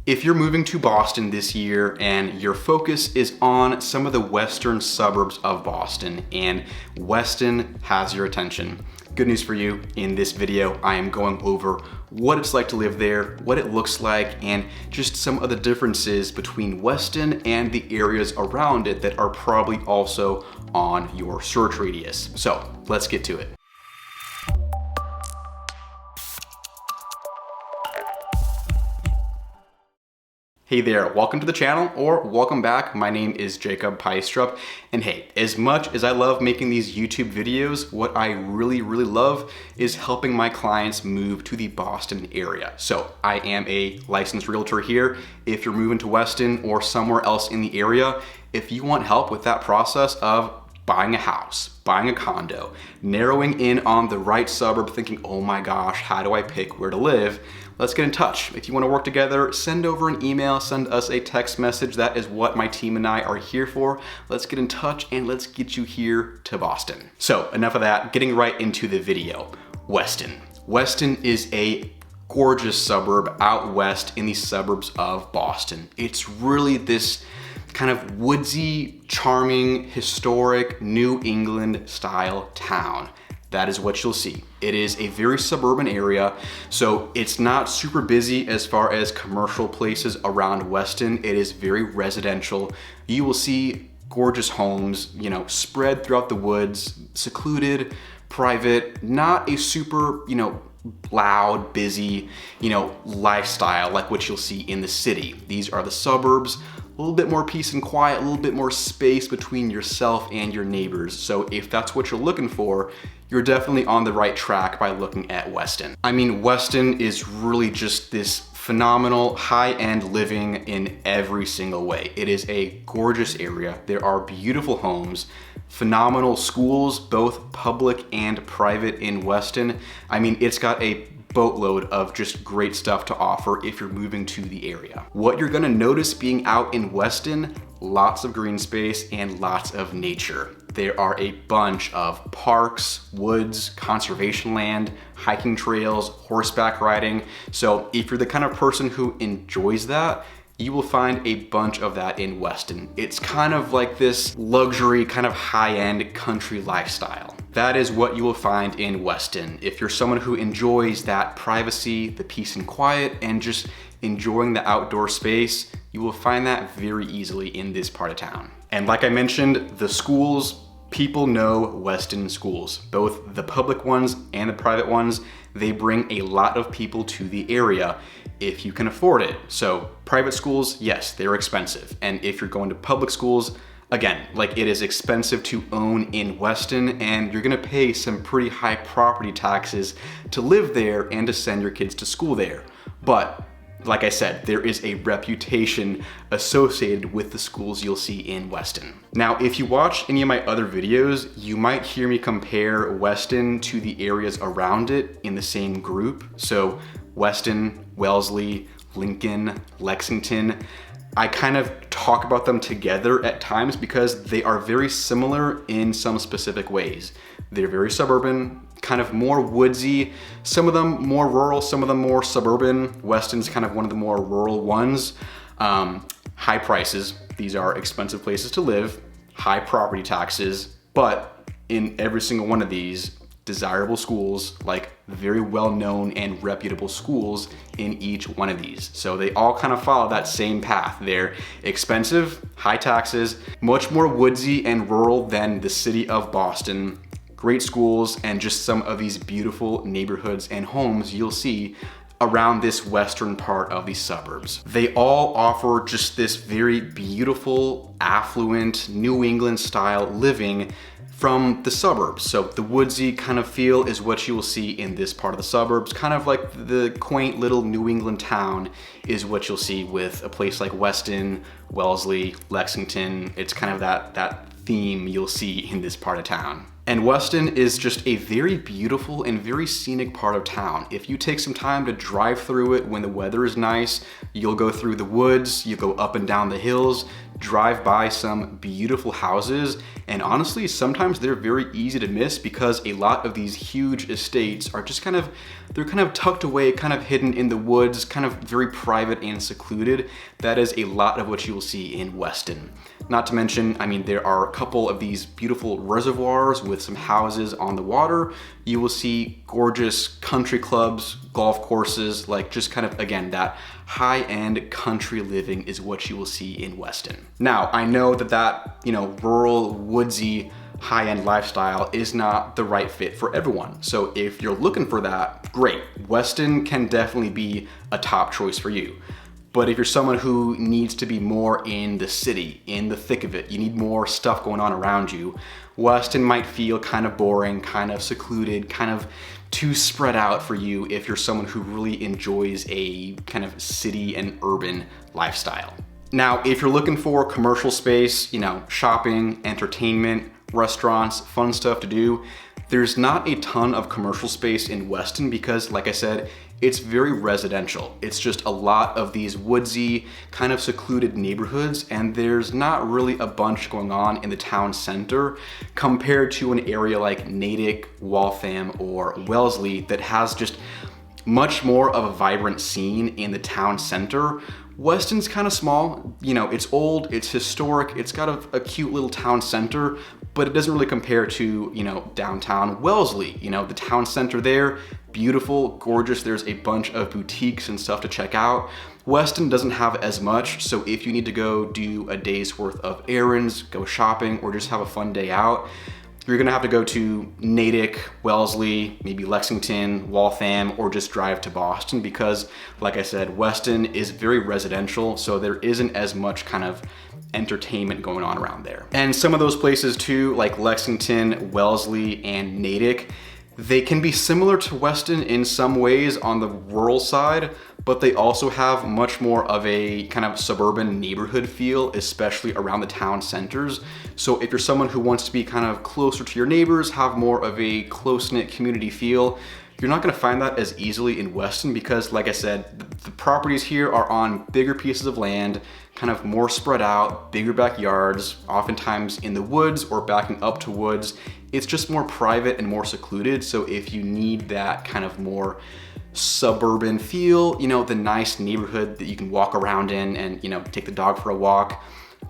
If you're moving to Boston this year and your focus is on some of the western suburbs of Boston and Weston has your attention, good news for you. In this video, I am going over what it's like to live there, what it looks like, and just some of the differences between Weston and the areas around it that are probably also on your search radius. So let's get to it. Hey there, welcome to the channel, or welcome back. My name is Jacob Pyestrup, and hey, as much as I love making these YouTube videos, what I really love is helping my clients move to the Boston area. So I am a licensed realtor here. If you're moving to Weston or somewhere else in the area, if you want help with that process of buying a house, buying a condo, narrowing in on the right suburb, thinking, oh my gosh, how do I pick where to live? Let's get in touch. If you want to work together, send over an email, send us a text message. That is what my team and I are here for. Let's get in touch and let's get you here to Boston. So enough of that, getting right into the video. Weston. Weston is a gorgeous suburb out west in the suburbs of Boston. It's really this kind of woodsy, charming, historic, New England style town. That is what you'll see. It is a very suburban area, so it's not super busy as far as commercial places around Weston. It is very residential. You will see gorgeous homes, spread throughout the woods, secluded, private, not a super, loud, busy, lifestyle like what you'll see in the city. These are the suburbs. A little bit more peace and quiet, a little bit more space between yourself and your neighbors. So if that's what you're looking for, you're definitely on the right track by looking at Weston. I mean, Weston is really just this phenomenal high-end living in every single way. It is a gorgeous area. There are beautiful homes, phenomenal schools, both public and private in Weston. I mean, it's got a boatload of just great stuff to offer if you're moving to the area. What you're gonna notice being out in Weston, lots of green space and lots of nature. There are a bunch of parks, woods, conservation land, hiking trails, horseback riding. So if you're the kind of person who enjoys that, you will find a bunch of that in Weston. It's kind of like this luxury, kind of high-end country lifestyle. That is what you will find in Weston. If you're someone who enjoys that privacy, the peace and quiet, and just enjoying the outdoor space, you will find that very easily in this part of town. And like I mentioned, the schools, people know Weston schools, both the public ones and the private ones. They bring a lot of people to the area if you can afford it. So private schools, yes, they're expensive. And if you're going to public schools, again, like it is expensive to own in Weston and you're gonna pay some pretty high property taxes to live there and to send your kids to school there. But like I said, there is a reputation associated with the schools you'll see in Weston. Now, if you watch any of my other videos, you might hear me compare Weston to the areas around it in the same group. So Weston, Wellesley, Lincoln, Lexington. I kind of talk about them together at times because they are very similar in some specific ways. They're very suburban, kind of more woodsy, some of them more rural, some of them more suburban. Weston's kind of one of the more rural ones. High prices, these are expensive places to live, high property taxes, but in every single one of these, desirable schools, like very well-known and reputable schools in each one of these. So they all kind of follow that same path. They're expensive, high taxes, much more woodsy and rural than the city of Boston, great schools, and just some of these beautiful neighborhoods and homes you'll see around this western part of the suburbs. They all offer just this very beautiful, affluent, New England style living from the suburbs. So the woodsy kind of feel is what you will see in this part of the suburbs. Kind of like the quaint little New England town is what you'll see with a place like Weston, Wellesley, Lexington. It's kind of that theme you'll see in this part of town. And Weston is just a very beautiful and very scenic part of town. If you take some time to drive through it when the weather is nice, you'll go through the woods, you go up and down the hills drive by some beautiful houses, and honestly, sometimes they're very easy to miss because a lot of these huge estates are just they're kind of tucked away, kind of hidden in the woods, kind of very private and secluded. That is a lot of what you will see in Weston. Not to mention, I mean, there are a couple of these beautiful reservoirs with some houses on the water. You will see gorgeous country clubs, golf courses, like just kind of, again, that high-end country living is what you will see in Weston. Now, I know that rural, woodsy, high-end lifestyle is not the right fit for everyone. So if you're looking for that, great. Weston can definitely be a top choice for you. But if you're someone who needs to be more in the city, in the thick of it, you need more stuff going on around you, Weston might feel kind of boring, kind of secluded, kind of too spread out for you if you're someone who really enjoys a kind of city and urban lifestyle. Now, if you're looking for commercial space, shopping, entertainment, restaurants, fun stuff to do, there's not a ton of commercial space in Weston because, like I said, it's very residential. It's just a lot of these woodsy, kind of secluded neighborhoods, and there's not really a bunch going on in the town center compared to an area like Natick, Waltham, or Wellesley that has just much more of a vibrant scene in the town center. Weston's kind of small, it's old, it's historic, it's got a cute little town center, but it doesn't really compare to, downtown Wellesley. The town center there, beautiful, gorgeous, there's a bunch of boutiques and stuff to check out. Weston doesn't have as much, so if you need to go do a day's worth of errands, go shopping, or just have a fun day out, you're gonna have to go to Natick, Wellesley, maybe Lexington, Waltham, or just drive to Boston because, like I said, Weston is very residential, so there isn't as much kind of entertainment going on around there. And some of those places too, like Lexington, Wellesley, and Natick, they can be similar to Weston in some ways on the rural side, but they also have much more of a kind of suburban neighborhood feel, especially around the town centers. So if you're someone who wants to be kind of closer to your neighbors, have more of a close-knit community feel, you're not gonna find that as easily in Weston because, like I said, the properties here are on bigger pieces of land, kind of more spread out, bigger backyards, oftentimes in the woods or backing up to woods. It's just more private and more secluded. So if you need that kind of more suburban feel, the nice neighborhood that you can walk around in and, take the dog for a walk,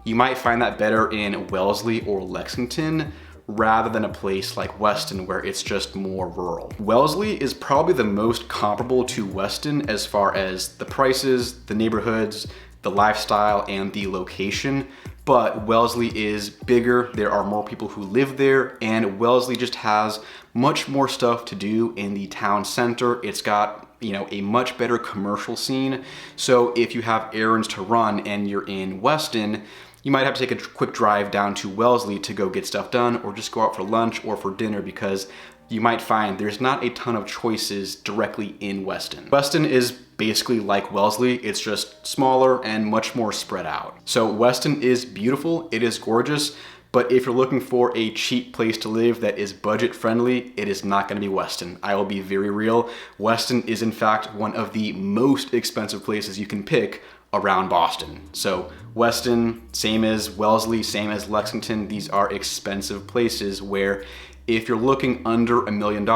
you might find that better in Wellesley or Lexington rather than a place like Weston where it's just more rural. Wellesley is probably the most comparable to Weston as far as the prices, the neighborhoods, the lifestyle, and the location, but Wellesley is bigger, there are more people who live there, and Wellesley just has much more stuff to do in the town center. It's got, a much better commercial scene. So if you have errands to run and you're in Weston, you might have to take a quick drive down to Wellesley to go get stuff done, or just go out for lunch or for dinner because you might find there's not a ton of choices directly in Weston. Weston is basically like Wellesley, it's just smaller and much more spread out. So Weston is beautiful, it is gorgeous, but if you're looking for a cheap place to live that is budget friendly, it is not gonna be Weston. I will be very real. Weston is in fact one of the most expensive places you can pick around Boston. So Weston, same as Wellesley, same as Lexington, these are expensive places where if you're looking under $1 million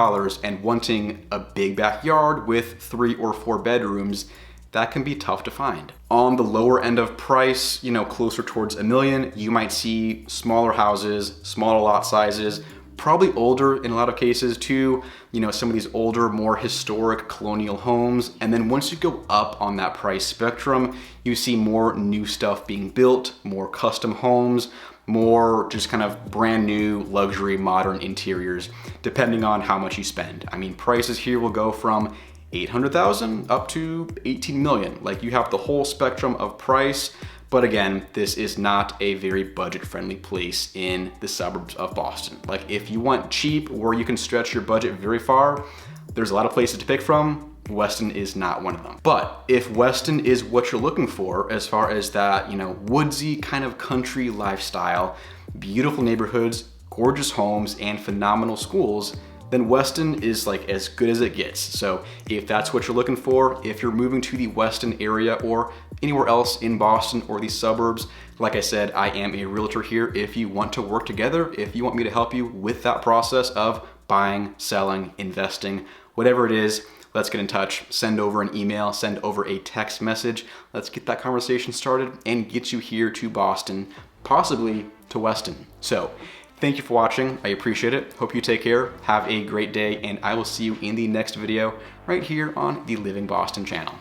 and wanting a big backyard with 3 or 4 bedrooms, that can be tough to find. On the lower end of price, closer towards $1 million, you might see smaller houses, smaller lot sizes, probably older in a lot of cases too, some of these older, more historic colonial homes. And then once you go up on that price spectrum, you see more new stuff being built, more custom homes, more just kind of brand new luxury modern interiors, depending on how much you spend. I mean, prices here will go from 800,000 up to 18 million. Like, you have the whole spectrum of price. But again, this is not a very budget-friendly place in the suburbs of Boston. Like, if you want cheap where you can stretch your budget very far, there's a lot of places to pick from. Weston is not one of them. But if Weston is what you're looking for as far as that, woodsy kind of country lifestyle, beautiful neighborhoods, gorgeous homes, and phenomenal schools, then Weston is like as good as it gets. So if that's what you're looking for, if you're moving to the Weston area or anywhere else in Boston or the suburbs, like I said, I am a realtor here. If you want to work together, if you want me to help you with that process of buying, selling, investing, whatever it is, let's get in touch. Send over an email, send over a text message. Let's get that conversation started and get you here to Boston, possibly to Weston. So thank you for watching. I appreciate it. Hope you take care. Have a great day, and I will see you in the next video right here on the Living Boston channel.